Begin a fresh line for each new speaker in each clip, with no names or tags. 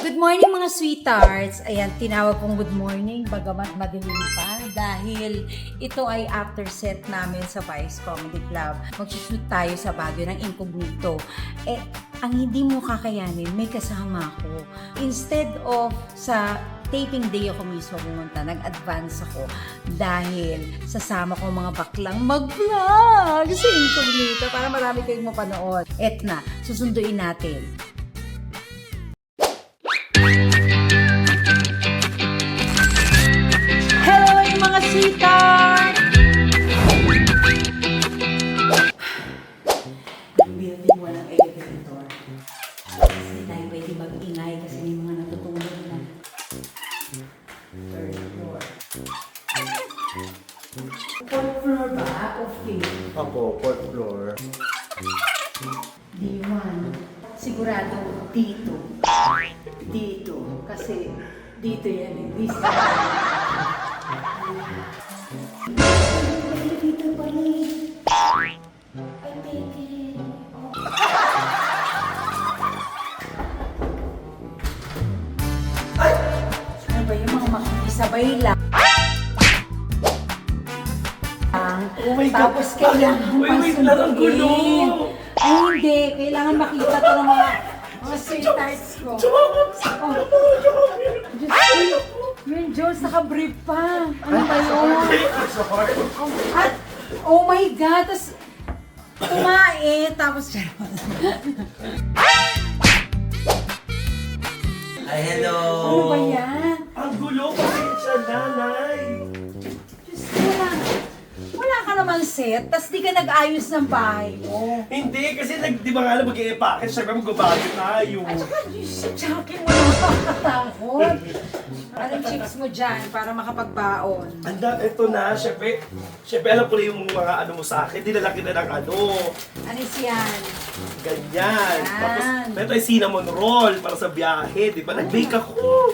Good morning mga sweethearts! Ayan, tinawag kong good morning bagamat madilim pa dahil ito ay after set namin sa Vice Comedy Club. Magsushoot tayo sa Baguio ng Incognito. Ang hindi mo kakayanin, may kasama ako. Instead of sa taping day ako mismo pumunta, nag-advance ako dahil sasama ko mga baklang mag-vlog sa Incognito para marami kayong mapanood. Na, susunduin natin. Hello mga sweetheart! Building walang elevator. Hindi tayo pwede mag-ingay kasi may mga natutulog na. Third floor. Fourth floor ba? Okay.
Ako, fourth floor.
D1. Sigurado dito. Dito. Kasi dito yan eh. Dito. Dito pa rin. Ay, baby. Ano ba yung mga makikisabay lang?
Oh my God!
Tapos kailangan
wait lang, ang gulo!
Ay, hindi. Kailangan makita to ng mga sweethearts ko. Oh. Diyos ko. Yun, Jules, naka-brief pa. Ano ba yun? At, oh my God, tas tumae, tapos
Ay, hello!
ano ba yan?
Ang gulo! Pasensya, nanay!
Diyos ko lang. Wala ka naman set, tas di ka nag-ayos ng bahay mo.
Hindi, kasi di ba nga alam mag-i-package, syempre mag-babago tayo.
At saka, sa jacket mo naman nakakatakot. Anong chips mo dyan para makapagbaon?
Anda, eto na, syempre alam ko na yung mga ano mo sa akin, dinala kita ng ano,
Ano siyan?
ganyan.
Yan.
Tapos, ito ay cinnamon roll para sa biyahe, di ba? Nag-bake ako.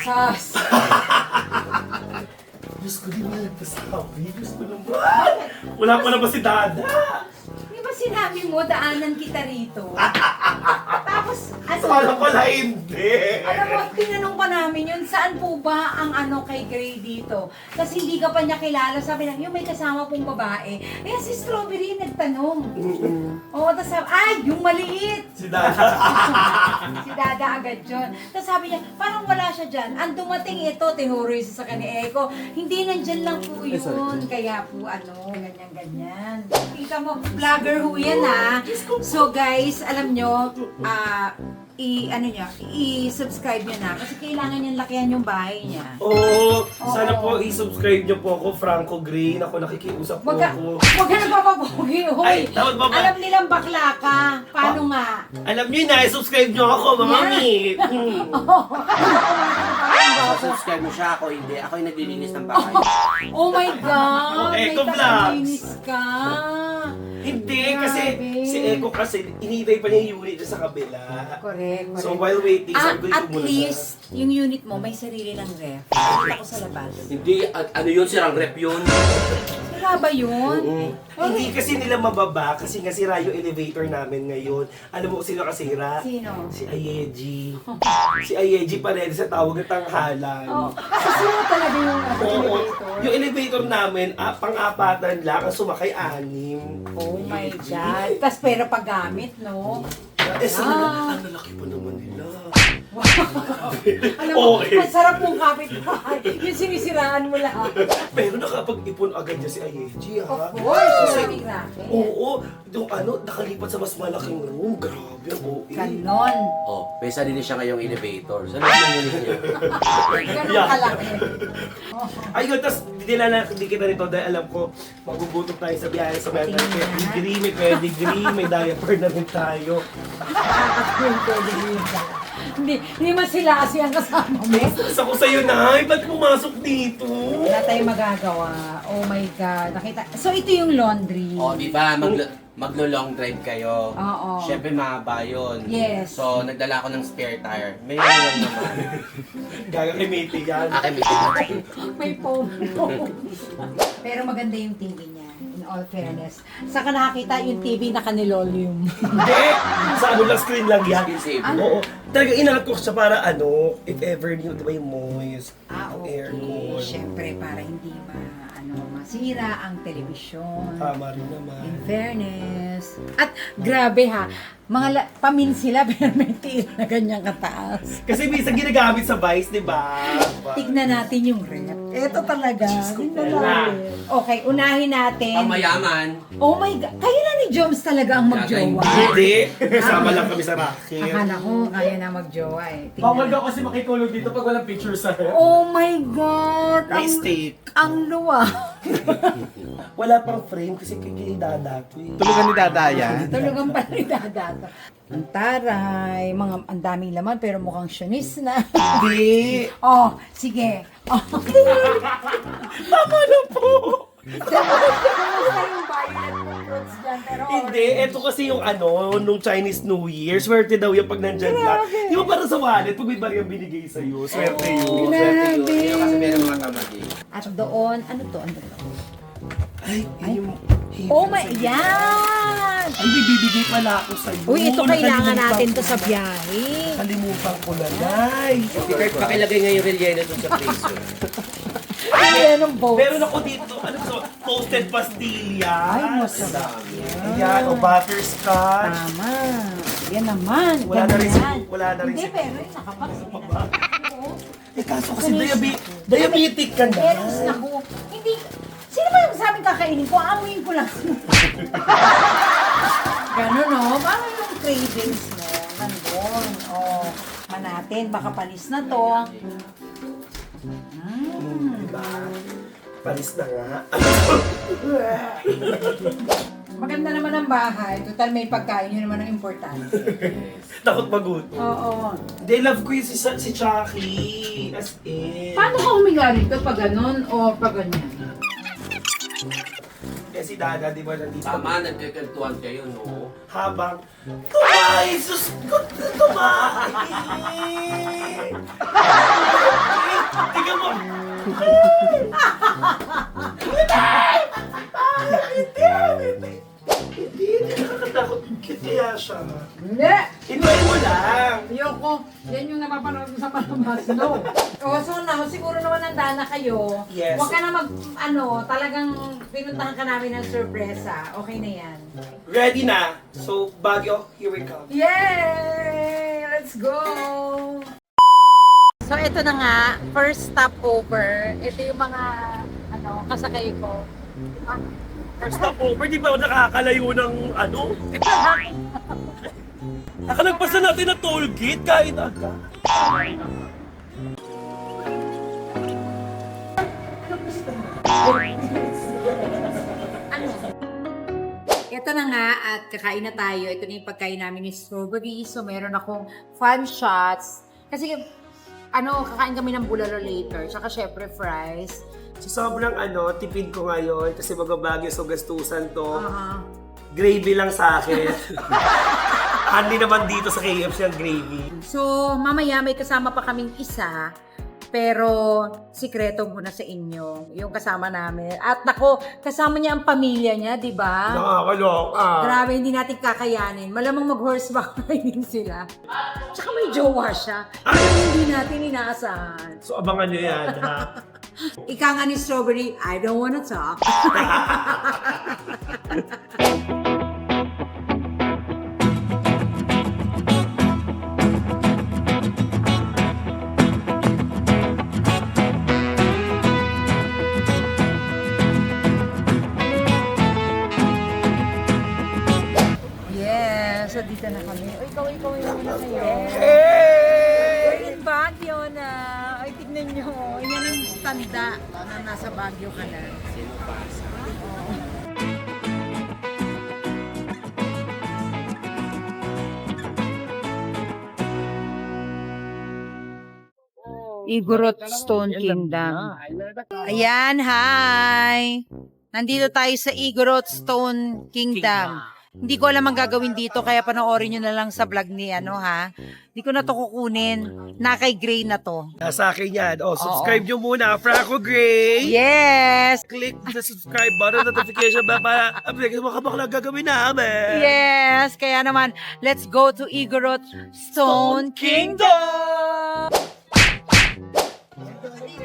Sus!
Diyos ko, di ba nagpasabi? Diyos ko naman. Wala pa na ba si Dada?
Di ba sinabi mo, daanan kita rito? Tapos,
Sana pala hindi.
alam mo, tinanong pa namin yun, saan po ba ang ano kay Gray dito? Tapos hindi ka pa niya kilala, sabi lang, yung may kasama pong babae. Eh, si Strawberry nagtanong. Oo, tapos sabi, ay, yung maliit!
Si Dada.
Si Dada agad yun. Tapos sabi niya, parang wala siya dyan. Ang dumating ito, tinuro yung sa kanya Eko, hindi nandyan lang po yun. Kaya po, ganyan-ganyan. Kita mo, vlogger ho yan ha. So guys, alam nyo, i-subscribe nyo na kasi kailangan niyang lakihan yung bahay niya.
Oo, sana po i-subscribe niyo po ako, Franco Green. Ako nakikiusap po ako.
Huwag ka nagpapapogi, hoy.
Ay, tawag ba ba?
Alam nilang bakla ka. Paano nga?
Alam niyo na, i-subscribe niyo ako, mami.
Subscribe mo siya, ako hindi. Ako yung naglilinis ng bahay.
Oh my God!
Oh,
may
Eco Vlogs.
takalinis ka.
Hindi, kasi
Grabe.
si Eko kasi hinihintay pa niya yung unit niya sa kabila.
Correct.
So while waiting, sabi ko
At
ito muna
least, yung unit mo may sarili ng ref. Nakita ko sa labas.
Hindi, ano yun, sirang rep yun.
Wala ba yun?
Hindi kasi nila mababa kasi nga sira yung elevator namin ngayon. Alam mo kung sino kasira?
Sino?
Si Ayeji. Si Ayeji pa rin sa tawag ng tanghalan.
Oh, kasi talaga yung
Oo.
elevator.
Yung elevator namin, pang-apatan lang, ang sumakay 6.
Oh my God. Tapos pera paggamit, no?
Eh, sila, ang lalaki pa naman nila.
Alam mo,
Okay.
ang sarap mong kapitbahay. Yung sinisiraan mo lahat.
Pero nakapag-ipon agad niya si Ayeji, ha?
Of course,
Kasi,
sabi natin.
oo, yung nakalipat sa mas malaking room. Grabe, ang OA.
Ganon.
Oh, may sarili siya ngayong elevator. Saan yung unit niya?
Ganon
Yeah.
kalaki.
Ayun, tapos hindi kita nito dahil alam ko magugutom tayo sa biyahe sa mga
Tingnan na.
pedigree, may pedigree, may diaper na rin tayo.
Hindi man sila kasi ang kasama mo.
Stress ako sa'yo na, ba't pumasok dito?
Wala tayong magagawa. Oh my God. Nakita. So, ito yung laundry.
Oh, di ba? Maglo-long drive kayo.
Oo.
Siyempre mahaba yun.
Yes.
So, nagdala ko ng spare tire. May lang naman.
Gaga kay Mate yan.
Akin may
May foam. Pero maganda yung TV niya. In all fairness. Saka nakakita yung TV naka-nilolium.
Hindi! Sa ano lang, screen lang yan.
Screensaver.
Oo. Talaga inangat ko siya para ano, if ever yung diba yung moist,
Ah,
yung
okay.
aircon.
Siyempre, para hindi masira ang telebisyon.
Tama rin naman.
In fairness. At grabe ha, pamin sila pero may tiil na ganyang kataas.
Kasi minsan ginagamit sa Vice, di ba?
Tignan natin yung rep. Ito talaga.
ko
Tingnan
po.
natin. Okay, unahin natin.
Ang mayaman.
Oh my God. Kayo na ni Joms talaga ang magjowa.
Hindi. Kasama lang kami sa racket.
Akala ko kaya na magjowa eh. Tingnan
Bawal
natin.
daw kasi makikulog dito pag walang picture sa rep.
Oh my God.
May steak.
Ang luwa.
Wala pang frame kasi kay Dada to eh.
Tulugan ni Dadaya.
Tulugan pa rin dadato. Ang taray, ang daming laman pero mukhang sionis na.
Hindi.
Oh, sige. Oh.
Tama na po.
Kamusta yung violet ng fruits dyan? Pero
Hindi, eto kasi yung ano, nung Chinese New Year, swerte daw yung pag nandyan lang.
Grabe.
Di ba parang sa wallet, pag may bariyang binigay sa'yo, swerte yun.
Swerte yun. Yun kasi meron mga kamagi.
At doon, ano to?
Ay, yun yung...
Oh my, yan!
Ay, may bibigay pala ako sa'yo.
Uy, ito kailangan
Nakalimutan
natin
ko
to sa
na.
biyahe.
Kalimutan ko na, Nay.
Si Kurt, pakilagay nga yung relleno dun sa freezer.
Ay, anong boat?
Meron ako dito, ano to, toasted pastillas.
Ay, masarap.
Ayan, o butterscotch.
Tama. Yan naman.
Wala na rin si-
ganyan.
wala na rin
Hindi,
si-
pero yung nakabox. Oo.
Eh, kaso kasi diabetic ka na.
Pero naku, hindi, sino ba yung sabing kakainin ko? Amuin ko lang. Ganun no? Parang yung cravings mo. Nandun. Oh, natin, baka panis na to.
Diba? Panis na nga.
Maganda naman ang bahay. Total may pagkain, yun naman ang importante.
Takot magutom.
Oo.
Hindi, love ko yung si Chucky. As in.
Paano ka humiga rito? Pag ganun o pag ganyan?
Eh si Dada, di ba nandito?
Tama, nagkakantuan kayo, no?
Habang, tumahay! Sus ko! Tumahay! Tingnan mo! Hindi nakakatakot. Cute kaya siya.
Hindi!
Inuwi mo lang.
Ayoko. Yan yung napapanood ko sa palabas, no? O, so na, siguro naman nandaan na kayo.
Yes.
Huwag ka na talagang pinuntahan ka namin ng sorpresa. Okay na yan.
Ready na. So, Baguio, here we come.
Yay! Let's go! So, ito na nga, first stopover. Ito yung mga, kasakay ko.
First stop over, di ba nakakalayo ng ano? Nakalagpasan natin na toll gate kahit agad.
Ito na nga at kakain na tayo. Ito na yung pagkain namin ni Strawberry. So, meron akong fun shots. Kasi, kakain kami ng bulalo later. Tsaka syempre fries.
So, sobrang tipid ko ngayon kasi Baguio so gastusan to.
Aha.
Gravy lang sa akin. Handy naman dito sa KFC ang gravy.
So, mamaya may kasama pa kaming isa. Pero, sikreto muna sa inyo. Yung kasama namin. At nako, kasama niya ang pamilya niya, di ba?
Nakakaloka.
Grabe, hindi natin kakayanin. Malamang mag-horseback riding sila. Tsaka may jowa siya. Pero hindi natin inaasahan.
So, abangan nyo yan, ha?
Ika nga ni Strawberry, I don't wanna talk. Yes, so dito na kami. Uy, ikaw yung muna kayo. We're in Baguio na. Ay, tignan nyo. Yan ang tanda na nasa Baguio ka na. Igorot Stone Kingdom. Ayan, hi! Nandito tayo sa Igorot Stone Kingdom. Hindi ko alam ang gagawin dito, kaya panoorin nyo na lang sa vlog ni ha. Hindi ko na to kukunin. Na kay Gray na to.
Nasa akin yan. Subscribe nyo muna, Franco Gray.
Yes!
Click the subscribe button, notification bell para update mo kapag na gagawin namin.
Yes! Kaya naman, let's go to Igorot Stone Kingdom!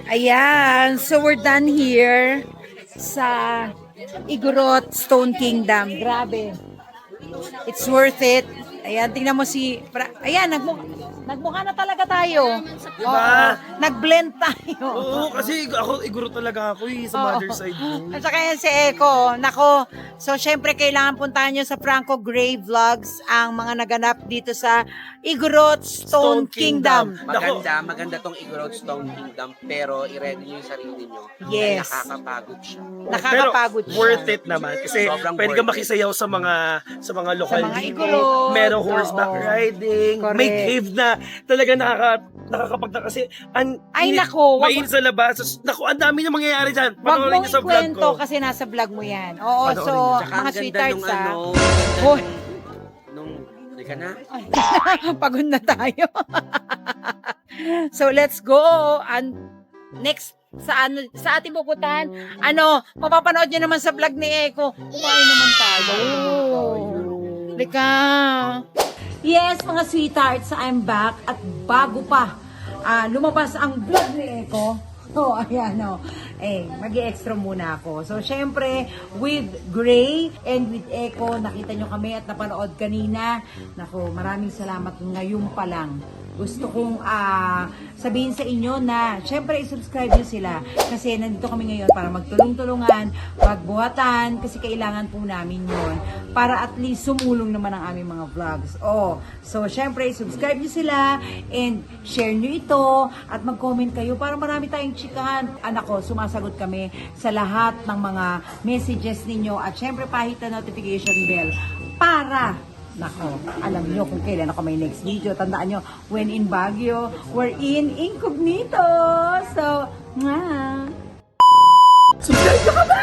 Ayan, so we're done here sa Igorot Stone Kingdom. Grabe. It's worth it. Ayan, tingnan mo ayan, nagmukha na talaga tayo.
Diba?
Oo, nag-blend tayo.
Oo, kasi iguro talaga ako sa mother side ko.
At saka yan si Eko. Nako, so syempre kailangan puntahan nyo sa Franco Gray Vlogs ang mga naganap dito sa Igorot Stone Kingdom.
Maganda tong Igorot Stone Kingdom, pero i-ready nyo yung sarili nyo.
Yes.
Dahil nakakapagod siya.
Nakakapagod
Pero
siya.
worth it naman kasi
Sobrang
pwede ka
worth it.
makisayaw sa mga lokal
Sa mga
dito.
igorot.
Merong horseback
Oo.
riding,
Correct.
may cave na talaga nakakapagda kasi
Ay, nako, wag-
mainit sa labas. Naku, ang dami na mangyayari dyan.
Wag
Panoorin
mong
niyo sa vlog
ikwento
ko.
kasi nasa vlog mo yan. Oo,
Panoorin
so
niyo.
Tsaka
mga
ang ganda
sweethearts
nung
Hoy,
hindi ka na?
pagod na tayo. So let's go. And next sa ating pupuntahan, mapapanood nyo naman sa vlog ni Eko. Kumain naman tayo. Lika. Yes, mga sweethearts, I'm back. At bago pa lumabas ang vlog ni Eko, ayan mag-extra muna ako. So, syempre, with Gray and with Eko, nakita nyo kami at napanood kanina. Nako, maraming salamat ngayon pa lang. Gusto kong sabihin sa inyo na syempre i-subscribe nyo sila kasi nandito kami ngayon para magtulong-tulungan, magbuhatan kasi kailangan po namin yon para at least sumulong naman ang aming mga vlogs. So syempre i-subscribe nyo sila and share nyo ito at mag-comment kayo para marami tayong chikahan. Anak ko, sumasagot kami sa lahat ng mga messages ninyo at syempre pahit na notification bell para alam nyo kung kailan ako may next video. Tandaan nyo, when in Baguio, we're in incognito. So, subscribe ka ba?